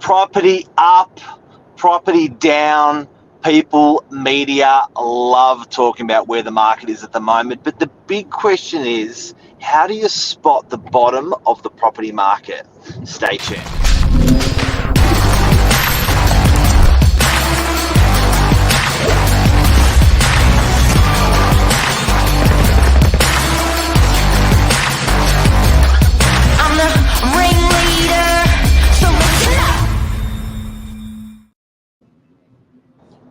Property up, property down. People, media love talking about where the market is at the moment. But the big question is, how do you spot the bottom of the property market? Stay tuned.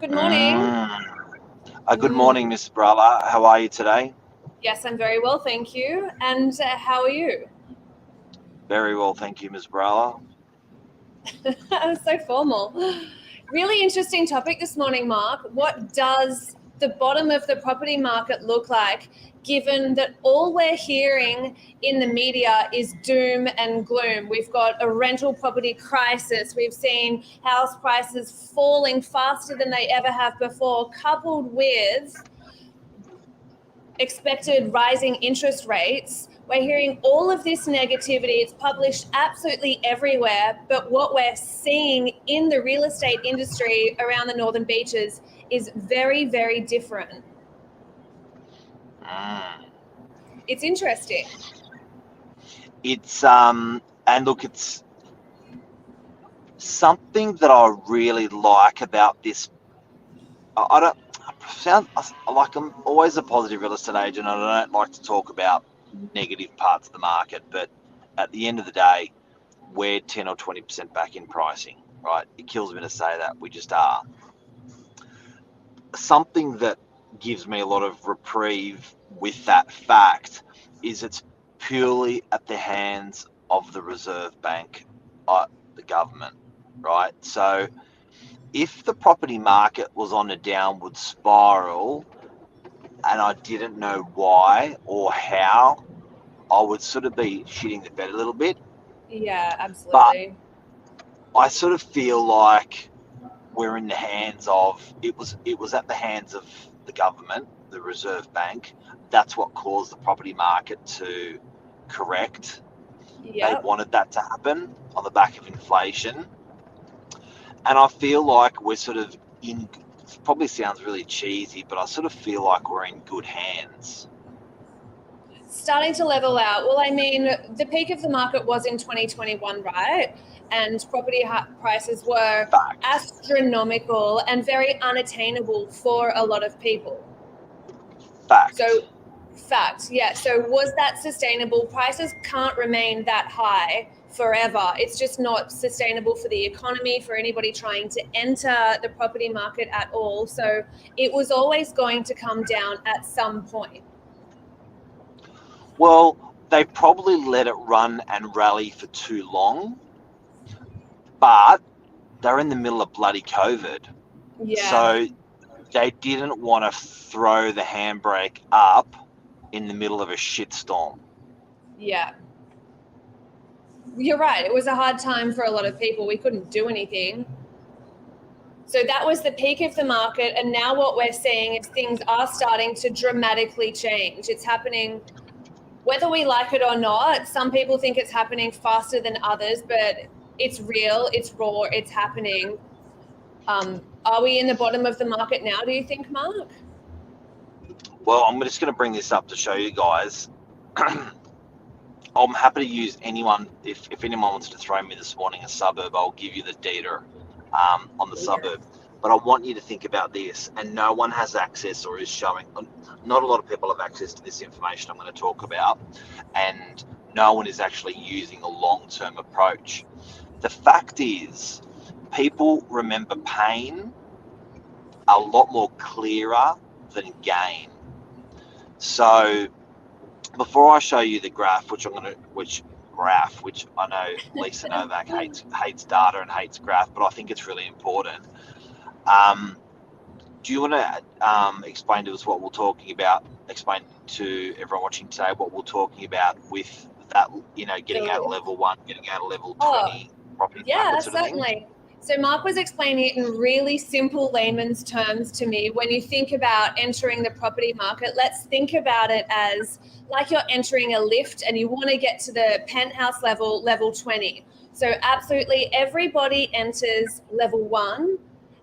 Good morning. Good morning, Miss BORULA. How are you today? Yes, I'm very well, thank you. And how are you? Very well, thank you, Miss BORULA. So formal. Really interesting topic this morning, Mark. What does the bottom of the property market look like, given that all we're hearing in the media is doom and gloom? We've got a rental property crisis. We've seen house prices falling faster than they ever have before, coupled with expected rising interest rates. We're hearing all of this negativity. It's published absolutely everywhere. But what we're seeing in the real estate industry around the Northern Beaches is very, very different. It's interesting. It's and look, it's something that I really like about this. I don't sound like I'm always a positive real estate agent, and I don't like to talk about negative parts of the market, but at the end of the day, we're 10 or 20% back in pricing, right? It kills me to say that, we just are. Something that gives me a lot of reprieve with that fact is it's purely at the hands of the Reserve Bank, the government, right? So if the property market was on a downward spiral and I didn't know why or how, I would sort of be shitting the bed a little bit. Yeah, absolutely. But I sort of feel like we're in the hands of, it was at the hands of the government, the Reserve Bank. That's what caused the property market to correct. They wanted that to happen on the back of inflation. And I feel like we're sort of in, it probably sounds really cheesy, but I sort of feel like we're in good hands. Starting to level out. Well, I mean, the peak of the market was in 2021, right? And property prices were astronomical and very unattainable for a lot of people. Fact, yeah. So was that sustainable? Prices can't remain that high forever. It's just not sustainable for the economy, for anybody trying to enter the property market at all. So it was always going to come down at some point. Well, they probably let it run and rally for too long, but they're in the middle of bloody COVID. Yeah. So they didn't want to throw the handbrake up in the middle of a shitstorm. Yeah. You're right. It was a hard time for a lot of people. We couldn't do anything. So that was the peak of the market. And now what we're seeing is things are starting to dramatically change. It's happening whether we like it or not. Some people think it's happening faster than others, but it's real, it's raw, it's happening. Are we in the bottom of the market now, do you think, Mark? Well, I'm just going to bring this up to show you guys. I'm happy to use anyone. If anyone wants to throw me this morning a suburb, I'll give you the data on the suburb. But I want you to think about this, and no one has access or is showing, not a lot of people have access to this information I'm going to talk about, and no one is actually using a long-term approach. The fact is, people remember pain a lot more clearer than gain. So before I show you the graph, which I know Lisa Novak hates data and hates graph, but I think it's really important. Do you want to explain to us what we're talking about? Explain to everyone watching today what we're talking about with that, getting out of level 1, getting out of level 20 property market sort of thing? Certainly. So Mark was explaining it in really simple layman's terms to me. When you think about entering the property market, let's think about it as like you're entering a lift and you want to get to the penthouse level 20. So absolutely everybody enters level 1,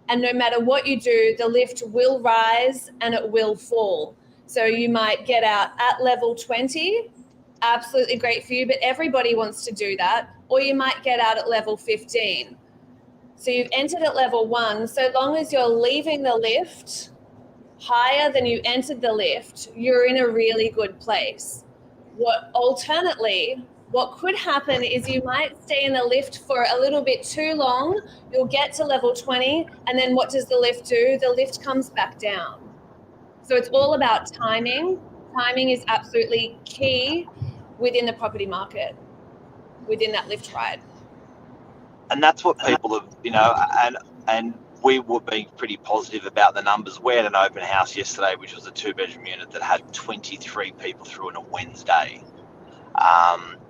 and no matter what you do, the lift will rise and it will fall. So you might get out at level 20, absolutely great for you, but everybody wants to do that. Or you might get out at level 15. So you've entered at level 1. So long as you're leaving the lift higher than you entered the lift, you're in a really good place. What could happen is you might stay in the lift for a little bit too long. You'll get to level 20, and then what does the lift do? The lift comes back down. So it's all about timing. Timing is absolutely key within the property market, within that lift ride. And that's what people have, and we were being pretty positive about the numbers. We had an open house yesterday, which was a 2-bedroom unit that had 23 people through on a Wednesday.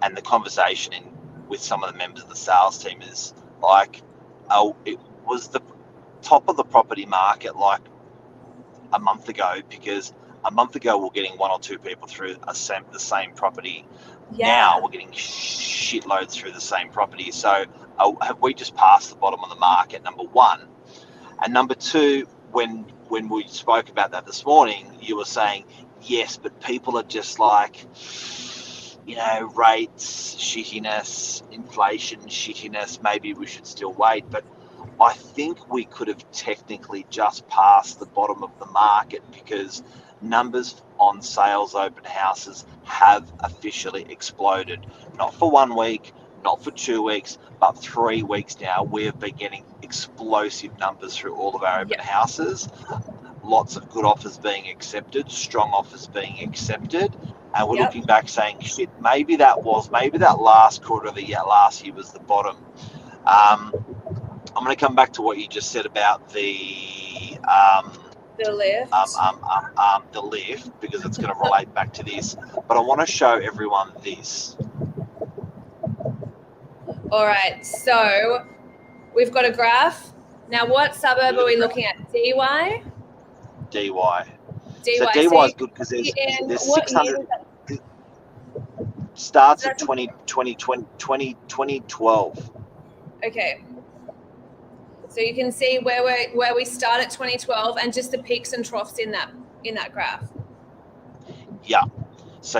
And the conversation with some of the members of the sales team is like, it was the top of the property market like a month ago, because a month ago we're getting 1 or 2 people through the same property. Yeah. Now we're getting shitloads through the same property. So have we just passed the bottom of the market, number one? And number two, when we spoke about that this morning, you were saying, yes, but people are just like, rates, shittiness, inflation, shittiness, maybe we should still wait. But I think we could have technically just passed the bottom of the market, because numbers on sales open houses have officially exploded. Not for 1 week, not for 2 weeks, but 3 weeks now. We have been getting explosive numbers through all of our open houses. Lots of good offers being accepted, strong offers being accepted. And we're looking back saying, shit, maybe that last quarter of the year, last year was the bottom. I'm going to come back to what you just said about the lift. The lift, because it's going to relate back to this. But I want to show everyone this. All right, so we've got a graph. Now, what suburb are we looking at? DY? DY. DY. So DY is good because there's 600. Starts at 2012. Okay. So you can see where we start at 2012 and just the peaks and troughs in that graph. Yeah. So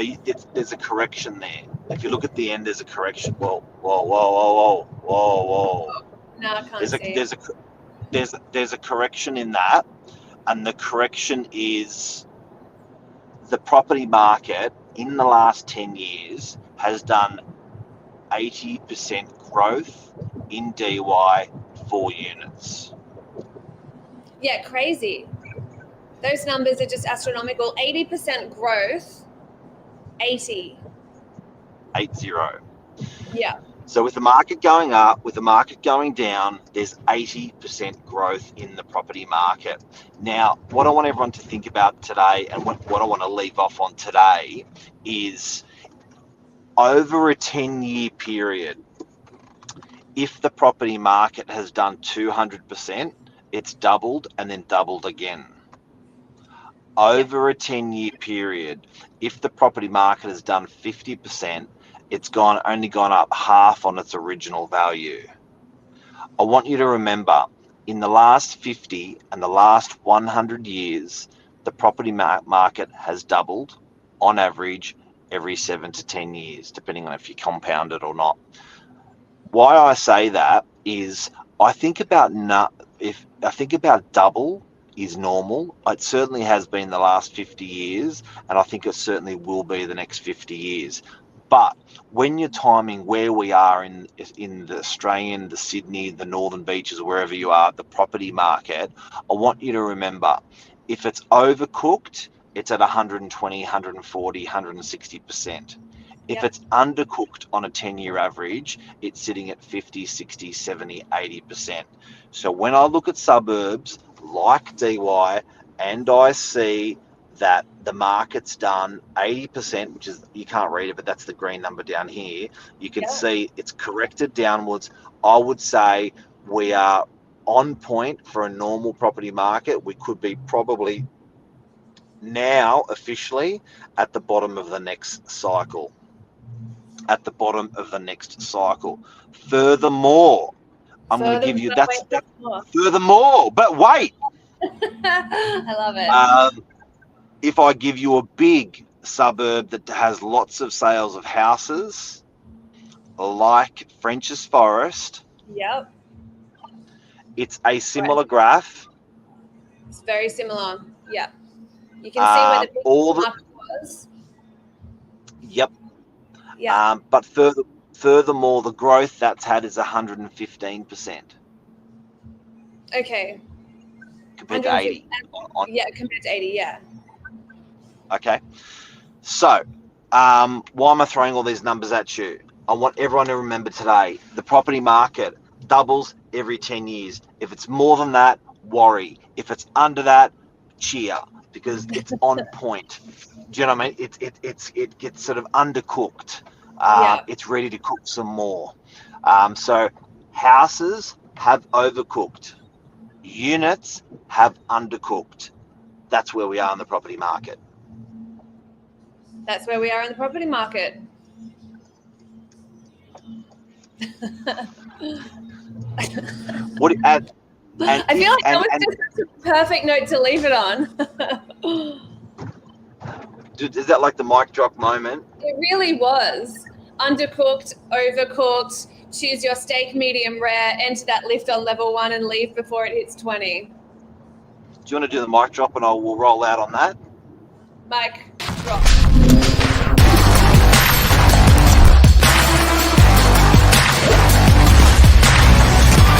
there's a correction there. If you look at the end, there's a correction. Whoa. No, I can't see. There's a correction in that, and the correction is the property market in the last 10 years has done 80% growth in DY 4 units. Yeah, crazy. Those numbers are just astronomical. 80% growth, 80. 80. Yeah. So with the market going up, with the market going down, there's 80% growth in the property market. Now, what I want everyone to think about today, and what I want to leave off on today, is over a 10-year period, if the property market has done 200%, it's doubled and then doubled again. Over a 10-year period, if the property market has done 50%, it's only gone up half on its original value. I want you to remember, in the last 50 and the last 100 years, the property market has doubled on average every 7 to 10 years, depending on if you compound it or not. Why I say that is I think about double is normal. It certainly has been the last 50 years, and I think it certainly will be the next 50 years. But when you're timing where we are in the Australian, the Sydney, the Northern Beaches, wherever you are, the property market, I want you to remember, if it's overcooked, it's at 120, 140, 160%. If it's undercooked on a 10-year average, it's sitting at 50, 60, 70, 80%. So when I look at suburbs like DY and I see that the market's done 80%, which is, you can't read it, but that's the green number down here. You can see it's corrected downwards. I would say we are on point for a normal property market. We could be probably now officially at the bottom of the next cycle. at the bottom of the next cycle. Furthermore, I'm going to give you furthermore, but wait. I love it. If I give you a big suburb that has lots of sales of houses, like French's Forest, Yep. it's a similar graph. It's very similar. Yep. You can see where the peak of the market was. Yep. Yeah. But furthermore, the growth that's had is 115%. Okay. Compared to 80. Yeah, compared to 80, yeah. Okay. So, why am I throwing all these numbers at you? I want everyone to remember today, the property market doubles every 10 years. If it's more than that, worry. If it's under that, cheer, because it's on point. Do you know what I mean? It gets sort of undercooked. It's ready to cook some more. So houses have overcooked. Units have undercooked. That's where we are in the property market. That's where we are in the property market. What add? I feel like that was just a perfect note to leave it on. Is that like the mic drop moment? It really was. Undercooked, overcooked, choose your steak medium rare, enter that lift on level 1 and leave before it hits 20. Do you want to do the mic drop and I will roll out on that? Mic drop.